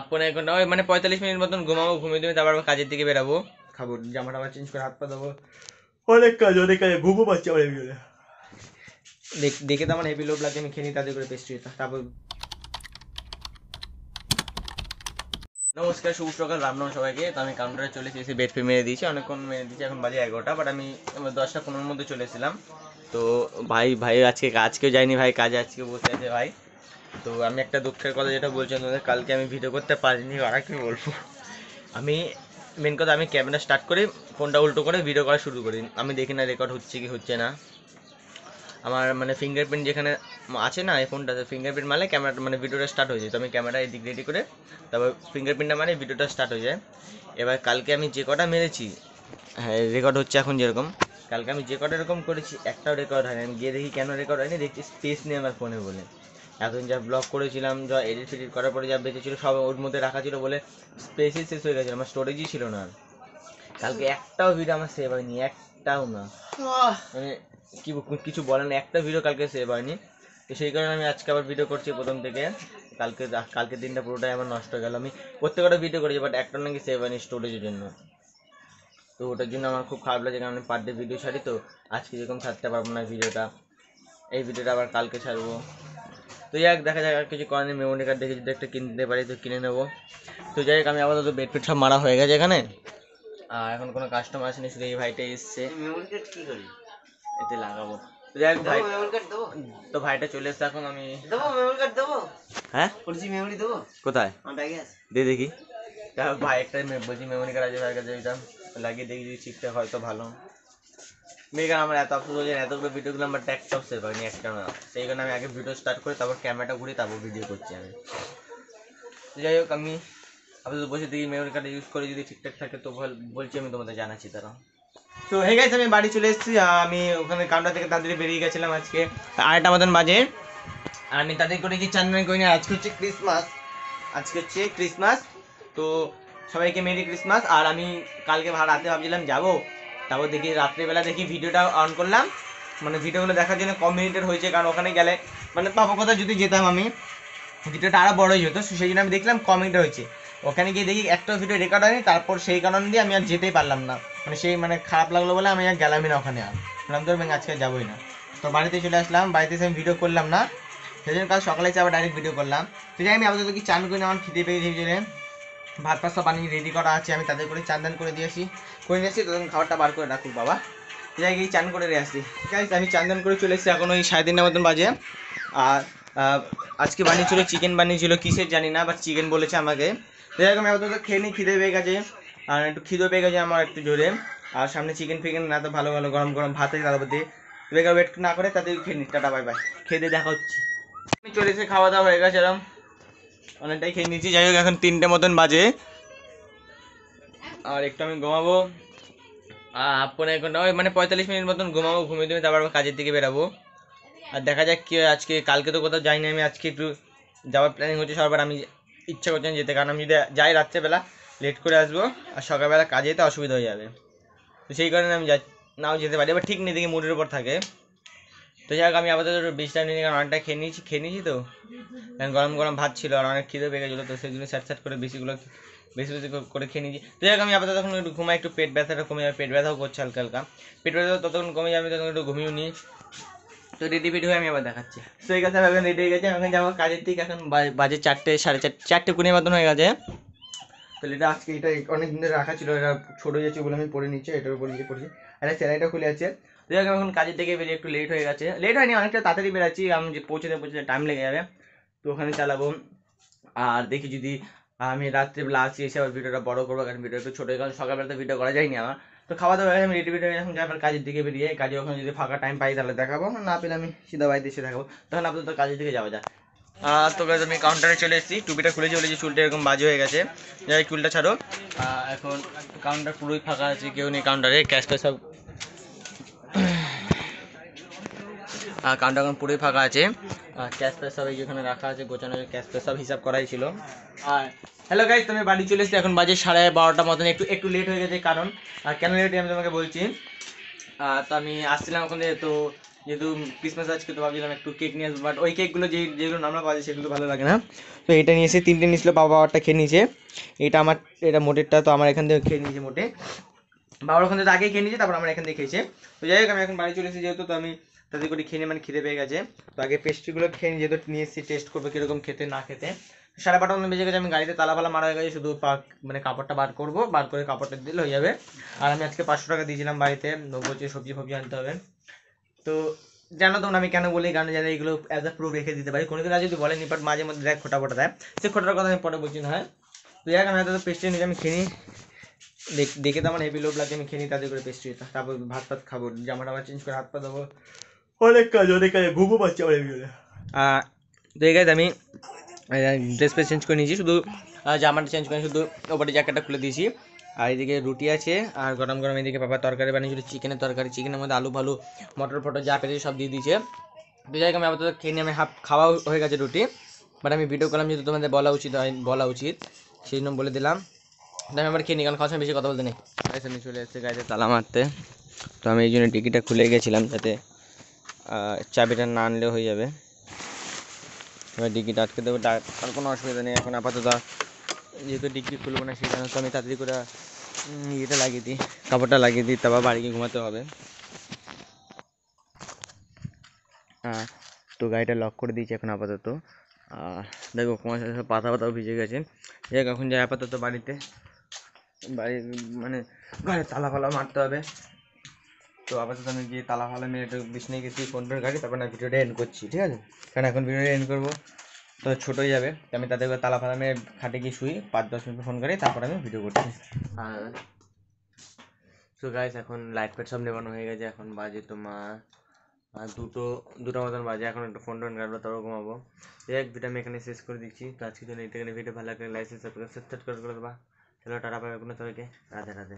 পৌনে 1 ঘন্টা ওই মানে 45 মিনিট মতন ঘুমাবো, ঘুমিয়ে দেবে, তারপর আবার কাজের দিকে বেরাবো। খাবো, জামাটা আবার চেঞ্জ করে হাত পা দেবো। অনেক কাজ ঘুমো পাচ্ছি আমার ভিডিওতে দেখে তো আমার হেভি লোভ লাগছে। আমি খেয়ে নিই তাদের করে পেস্ট্রি, তারপর নমস্কার, শুভ সকাল, রাম নাম সবাইকে। তো আমি কাউন্টারে চলে এসেছি, বেড ফে মেরে দিয়েছি, অনেকক্ষণ মেরে দিয়েছি, এখন বাজে 11টা, বাট আমি 10টা 15-র মধ্যে চলে এসেছিলাম। তো ভাই আজকেও যায়নি, ভাই কাজে আজকে বসে আছে ভাই। তো আমি একটা দুঃখের কথা যেটা বলছিলাম তোমাদের, কালকে আমি ভিডিও করতে পারিনি, আর কি বলবো। আমি মেন কথা, আমি ক্যামেরা স্টার্ট করে ফোনটা উল্টো করে ভিডিও করা শুরু করি, আমি দেখি না রেকর্ড হচ্ছে কি হচ্ছে না। আমার মানে ফিঙ্গারপ্রিন্ট যেখানে আছে না, এই ফোনটাতে ফিঙ্গারপ্রিন্ট মারলে ক্যামেরাটা মানে ভিডিওটা স্টার্ট হয়ে যায়। তো আমি ক্যামেরা এদিক রেডি করে তারপর ফিঙ্গারপ্রিন্টটা মানে ভিডিওটা স্টার্ট হয়ে যায়। এবার কালকে আমি যে কটা মেরেছি, হ্যাঁ রেকর্ড হচ্ছে এখন যেরকম, কালকে আমি যে কটা এরকম করেছি একটাও রেকর্ড হয়নি। আমি গিয়ে দেখি কেন রেকর্ড হয়নি, দেখছি স্পেস নেই আমার ফোনে বলে। এতদিন যা ব্লগ করেছিলাম, যা এডিট ফেডিট করার পরে যা বেঁচে ছিল সব ওর মধ্যে রাখা ছিল বলে স্পেসই শেষ হয়ে গেছে, আমার স্টোরেজই ছিল না। কালকে একটাও ভিডিও আমার সেভ হয়নি, একটাও না, মানে কি কিছু বলেন, একটা ভিডিও কালকে সেভ হয়নি। তো সেই কারণে আমি আজকে আবার ভিডিও করছি প্রথম থেকে। কালকে দিনটা পুরোটাই আমার নষ্ট হয়ে গেল। আমি প্রত্যেকটা ভিডিও করেছি, বাট একটা নাকি সেভ হয়নি স্টোরেজের জন্য। তো ওটার জন্য আমার খুব খারাপ লাগে, কারণ আমি পার ডে ভিডিও ছাড়ি, তো আজকে যেরকম ছাড়তে পারবো না ভিডিওটা, এই ভিডিওটা আবার কালকে ছাড়বো। তো যাই হোক, দেখা যাক, আর কিছু করার নেই, মেমোরি কার্ড দেখে যদি একটা কিনতে পারি তো কিনে নেবো। তো যাই হোক, আমি আপাতত বেড ফেড সব মারা হয়ে গেছে এখানে, আর এখন কোনো কাস্টমার আসেনি, শুধু এই ভাইটাই এসছে। মেমোরি কার্ড কি করি, এতে লাগাবো। তো যাই হোক ভাই, তো ভাইটা চলে এসছে, এখন আমি দেবো মেমোরি কার্ড দেবো। হ্যাঁ বলছি মেমোরি দেবো কোথায়, আমার ব্যাগে আছে, দে দেখি। যাই হোক ভাই একটা বলছি মেমোরি কার্ড আছে ভাইয়ের কাছে, ওইটা লাগিয়ে দেখি যদি ঠিকঠাক হয়তো ভালো। মেয়েকার আমার এত আফসোস হয়েছে, এতগুলো ভিডিওগুলো আমার ট্যাক্সটাও সেভ হয়নি একটা না। সেই কারণে আমি আগে ভিডিও স্টার্ট করে তারপর ক্যামেরাটা ঘুরি, তারপর ভিডিও করছি আমি। যাই হোক, আমি আপাতত বসে দেখি মেমোরি কার্ড ইউজ করে যদি ঠিকঠাক থাকে তো বলছি, আমি তোমাদের জানাচ্ছি তারা। তো হে গাইস, আমি বাড়ি চলে এসেছি, আমি ওখানে কাউন্টার থেকে তাড়াতাড়ি বেরিয়ে গেছিলাম আজকে 8টা মতন বাজে। আর আমি তাদের করে কি চান করি না, আজকে হচ্ছে ক্রিসমাস, তো সবাইকে মেরি ক্রিসমাস। আর আমি কালকে রাতে ভাবছিলাম যাবো, তারপর দেখি রাত্রিবেলা দেখি ভিডিওটা অন করলাম, মানে ভিডিওগুলো দেখার জন্য কম মিনিটের হয়েছে, কারণ ওখানে গেলে মানে পাপা কথা যদি যেতাম আমি ভিডিওটা আরও বড়ই হতো, সেই জন্য আমি দেখলাম কমেন্ট হয়েছে। ওখানে গিয়ে দেখি একটা ভিডিও রেকর্ড হয়নি, তারপর সেই কারণ দিয়ে আমি আর যেতেই পারলাম না, মানে সেই মানে খারাপ লাগলো বলে আমি আর গেলামই না ওখানে। আর বললাম তো আমি আজকে যাবোই না। তো বাড়িতে চলে আসলাম, বাড়িতে এসে আমি ভিডিও করলাম না, সেই জন্য কাল সকালে এসে আবার ডাইরেক্ট ভিডিও করলাম। তো যাই, আমি আপাতত কি চান করি না, আমার খিদে পেয়ে ধীরে ভাত পাত সব বানিয়ে রেডি করা আছে, আমি তাদের করে চান দান করে নিয়েছি, তখন খাবারটা বার করে রাখুক বাবা। যাই গিয়ে চান করে দিয়ে আসি। ঠিক আছে, আমি চান দান করে চলে এসেছি, এখন ওই 3:30 মতন বাজে। আর আজকে বানিয়েছিল চিকেন, বানিয়েছিল কিসের জানি না, বাট চিকেন বলেছে আমাকে। যাই হোক, আমি আপাতত খেয়ে নিই, খিদে পেয়ে গেছে, আর একটু খিদে পেয়ে গেছে আমার একটু জোরে। আর সামনে চিকেন ফিকেন না তো ভালো ভালো গরম গরম ভাত আছে, তার মধ্যে বেকার ওয়েট না করে তাদের খেয়ে নিই। টাটা বাই বাই, খেয়ে দিয়ে দেখা হচ্ছে। আমি চলে এসে খাওয়া দাওয়া হয়ে গেছে, এরকম অনেকটাই খেয়ে নিয়েছি। যাই হোক, এখন 3টে মতন বাজে, আর একটু আমি ঘুমাবো, পৌনে 1 ঘন্টা ওই মানে 45 মিনিট মতন ঘুমাবো, ঘুমিয়ে দেবে, তারপর কাজের দিকে বেরাবো। আর দেখা যাক কি হয় আজকে, কালকে তো কোথাও যাইনি আমি, আজকে একটু যাওয়ার প্ল্যানিং হচ্ছে সবার। আমি ইচ্ছা করছি না যেতে, কারণ আমি যদি যাই রাত্রেবেলা লেট করে আসবো, আর সকালবেলা কাজে যেতে অসুবিধা হয়ে যাবে। তো সেই কারণে আমি নাও যেতে পারি, এবার ঠিক নেই, দেখি মুডের উপর থাকে। তো যাই হোক, আমি আপাতত বিশ্রাম নিই, কারণ অনেকটা খেয়ে নিয়েছি তো, কারণ গরম গরম ভাত ছিল আর অনেক খিদে পেয়ে গেছিলো, তো সেগুলো স্যাট করে বেশি বেশি করে খেয়ে নিয়েছি। তো যাই হোক, আমি আপাতত তখন একটু ঘুমাই, একটু পেট ব্যথাটা কমে যাবে, পেট ব্যথাও করছে হালকা হালকা, পেট ব্যথা ততক্ষণ কমে যাবে, ততক্ষণ একটু ঘুমিয়ে নিই। তো রেডি ফেডি হয়ে আমি আবার দেখাচ্ছি। তো এই কথা এখন রেডি হয়ে গেছে, এখন যাবো কাজের দিকে, এখন বাজে 4টে 4:30 মতন হয়ে গেছে। তো এটা আজকে এটা অনেক দিন ধরে রাখা ছিল, এটা ছোট হয়ে যাচ্ছে বলে আমি পরে নিচ্ছি, এটার উপর নিচে পড়ছি, আর সেলাইটা খুলে আছে। তো যাই হোক, এখন কাজের থেকে বেরিয়ে একটু লেট হয়ে গেছে, লেট হয়নি, অনেকটা তাড়াতাড়ি বেরাচ্ছি, আমি যে পৌঁছতে টাইম লেগে যাবে, তো ওখানে চালাবো। আর দেখি যদি আমি রাত্রিবেলা আসি, এসে আবার ভিডিওটা বড় করবো, কারণ ভিডিও একটু ছোটো, কারণ সকালবেলা তো ভিডিও করা যায়নি আমার। তো খাওয়া দাওয়া আমি রেডি হয়ে এখন যাই কাজের দিকে বেরিয়ে, কাজে ওখানে যদি ফাঁকা টাইম পাই তাহলে দেখাবো, না পেলে আমি সিধা বাড়িতে এসে দেখাবো। তখন আপাতত কাজের দিকে যাওয়া যায়। তো গাইস, আমি কাউন্টারে চলে এসেছি, টুপিটা খুলেছি, বলেছি চুলটা এরকম বাজে হয়ে গেছে, যাই চুলটা ছাড়ো। এখন কাউন্টার পুরোই ফাঁকা আছে, কেউ নেই কাউন্টারে, ক্যাশটা সব কাউন্টার এখন পুরোই ফাঁকা আছে, ক্যাশ প্যাশ সব এখানে রাখা আছে গোছানো, ক্যাশ প্যাশ সব হিসাব করাই ছিল। আর হ্যালো গাইস, তুমি বাড়ি চলে এসেছি, এখন বাজে 12:30 মতন, একটু লেট হয়ে গেছে, কারণ কেন লেট আমি তোমাকে বলছি। তো আমি আসছিলাম ওখানে, তো যেহেতু ক্রিসমাস আজকে তো ভাবছিলাম একটু কেক নিয়ে আসবো, বাট ওই কেকগুলো যেগুলো আমরা পাওয়া যায় সেগুলো ভালো লাগে না। তো এটা নিয়ে এসে 3টে নিয়েছিল, বাবারটা খেয়ে নিয়েছে। এটা আমার, এটা মোটেরটা তো আমার এখান থেকে খেয়ে নিয়েছে মোটে, বাবার ওখান থেকে আগেই খেয়ে নিয়েছে, তারপর আমার এখান থেকে খেয়েছে। তো যাই হোক আমি এখন বাড়ি চলে এসেছি যেহেতু, তো আমি তাদের করে খেয়ে নিয়ে মানে খিদে পেয়ে গেছে। তো আগে পেস্ট্রিগুলো খেয়ে নিয়ে যেহেতু নিয়ে এসেছি, টেস্ট করবো কীরকম খেতে না খেতে। 12:30 মতো বেজে গেছে, আমি গাড়িতে তালা ফালা মারা হয়ে গেছে, শুধু মানে কাপড়টা বার করবো, বার করে কাপড়টা দিলে হয়ে যাবে। আর আমি আজকে 500 টাকা দিয়েছিলাম বাড়িতে, বলছে সবজি ফবজি আনতে হবে। তো জানো তোমরা আমি কেন বলি, কারণ জানি এগুলো অ্যাজ আ প্রুফ রেখে দিতে পারি, কোনোদিন আর যদি বলেনি, বাট মাঝে মধ্যে দেখ খোটা ফোটা দেয়, সে খোটার কথা আমি পরে বলছি না হয়। তো যাই হোক আমি হয়তো পেস্ট্রি নিয়ে আমি খেয়ে নিই, দেখে তো আমার হেভি লোভ লাগে, আমি খেয়ে নিই তাদের করে পেস্ট্রিটা, তারপর ভাত ফাত খাবো, জামাটা আমার চেঞ্জ করে হাত পা দেবো, অনেক কাজ ঘুমো পাচ্ছি আমার হেভি হলে। তো এই গাইজ আমি ড্রেস ফ্রেস চেঞ্জ করে নিয়েছি, শুধু জামাটা চেঞ্জ করে শুধু ওপরে জ্যাকেটটা খুলে দিয়েছি। আর এদিকে রুটি আছে, আর গরম গরম এদিকে বাবা তরকারি বানিয়েছিল, চিকেনের তরকারি, চিকেনের মধ্যে আলু ফালু মটর ফটর যা পেরেছি সব দিয়ে দিয়েছে। তো যাই হোক আমি আপাতত খেয়ে নিয়ে আমি খাওয়া হয়ে গেছে রুটি, বাট আমি ভিডিও করলাম যেহেতু তোমাদের বলা উচিত সেই জন্য বলে দিলাম। তো আমি আবার খেয়ে নিই, কারণ খাওয়ার সময় বেশি কথা বলতে নেই। আমি চলে এসেছি গাড়িতে তালা মারতে, তো আমি এই জন্য টিকিটটা খুলে গেছিলাম যাতে চাবিটা না আনলেও হয়ে যাবে। এবার টিকিট আটকে দেবো, আর কোনো অসুবিধা নেই এখন আপাতত, যেহেতু ডিগ্রি খুলবো না সেই জন্য তো আমি তাড়াতাড়ি করে ইয়েটা লাগিয়ে দিই, কাপড়টা লাগিয়ে দিই, তারপর বাড়ি গিয়ে ঘুমাতে হবে। তো গাড়িটা লক করে দিয়েছি এখন আপাতত। দেখো তোমার সাথে সব পাতা পাতাও ভিজে গেছে। যাই হোক এখন যাই আপাতত বাড়িতে, বাড়ি মানে ঘরে তালা ফালা মারতে হবে। তো আপাতত আমি গিয়ে তালা ফালা মেরে একটু বিছানায় গেছি, ফোন গাড়ি, তারপর না ভিডিওটা এন্ড করছি, ঠিক আছে? কারণ এখন ভিডিওটা এন্ড করবো তো ছোট হয়ে যাবে, তো আমি তাদের তালা ফালা মেরে খাটে গিয়ে শুই, 5-10 মিনিট ফোন করি, তারপর আমি ভিডিও করছি। আর তো গাইস এখন লাইট ফাইট সব নেবানো হয়ে গেছে, এখন বাজে তোমার দুটো মতন বাজে, এখন একটু ফোন টোন কাটবো, তারপর ঘুমাবো। এক ভিডিও আমি এখানে শেষ করে দিচ্ছি। তো আজকের জন্য এখানে ভিডিও ভালো লাগলে লাইক সাবস্ক্রাইব করে দেবা। চলো টাটা, পাবে কোনো সবাইকে, রাধে রাধে।